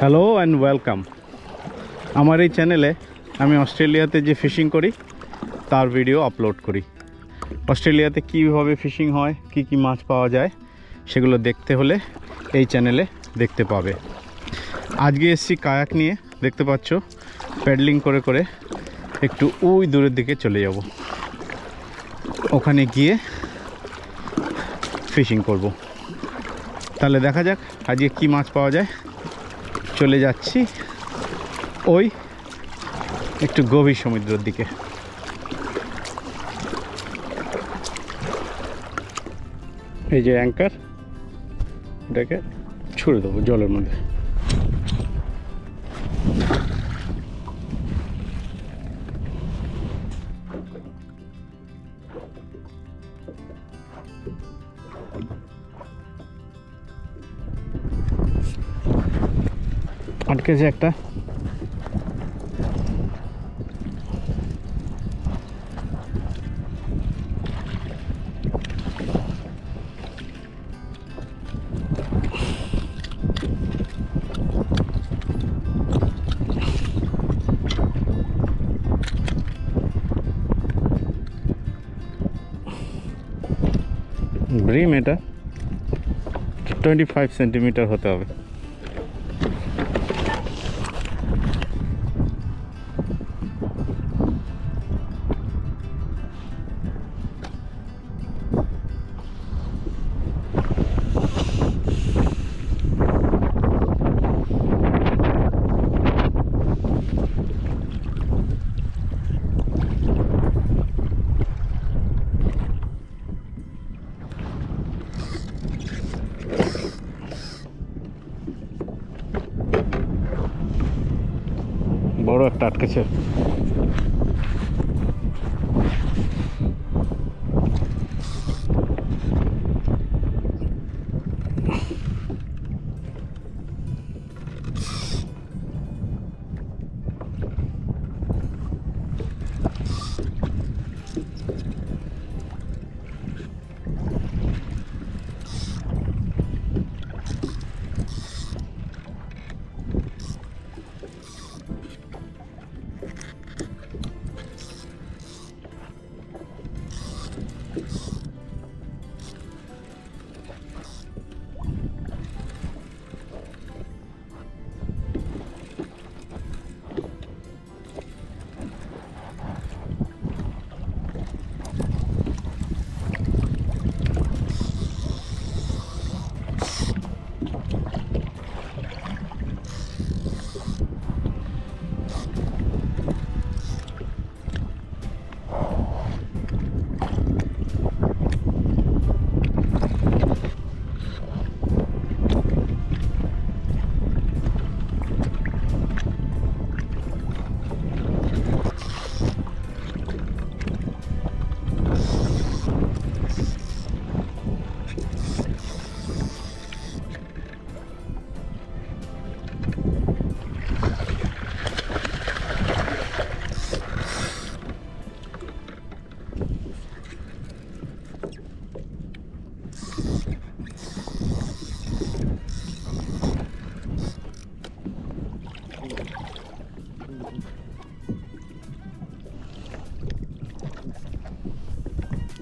Hello and welcome. আমার এই চ্যানেলে আমি অস্ট্রেলিয়াতে যে ফিশিং করি তার ভিডিও আপলোড করি। অস্ট্রেলিয়াতে কীভাবে ফিশিং হয়, কি কি মাছ পাওয়া যায় সেগুলো দেখতে হলে এই চ্যানেলে দেখতে পাবে। আজকে এসছি কায়াক নিয়ে, দেখতে পাচ্ছ প্যাডলিং করে করে একটু ওই দূরের দিকে চলে যাব, ওখানে গিয়ে ফিশিং করব। তাহলে দেখা যাক আজকে কি মাছ পাওয়া যায়। চলে যাচ্ছি ওই একটু গভীর সমুদ্রের দিকে। এই যে অ্যাঙ্কার, এটাকে ছুড়ে দেবো জলের মধ্যে। আটকেছে একটা। ব্রিম, এটা 25 সেন্টিমিটার হতে হবে। বড় একটা আটকেছে।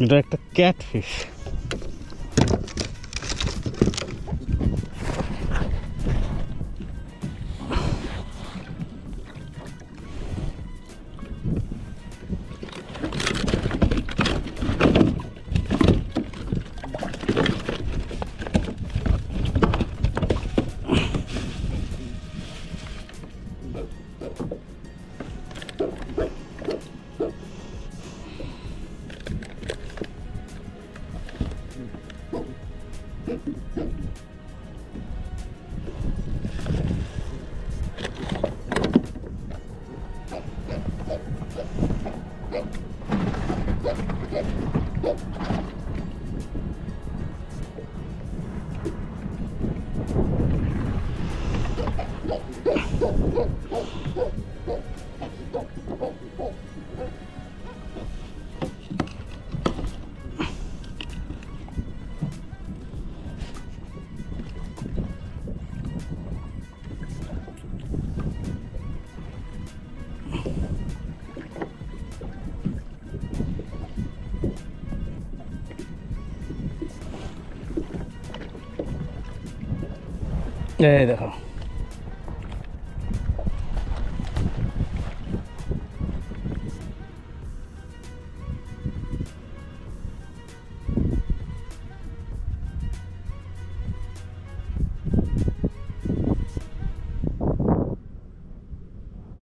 এটা একটা ক্যাটফিশ। এই দেখো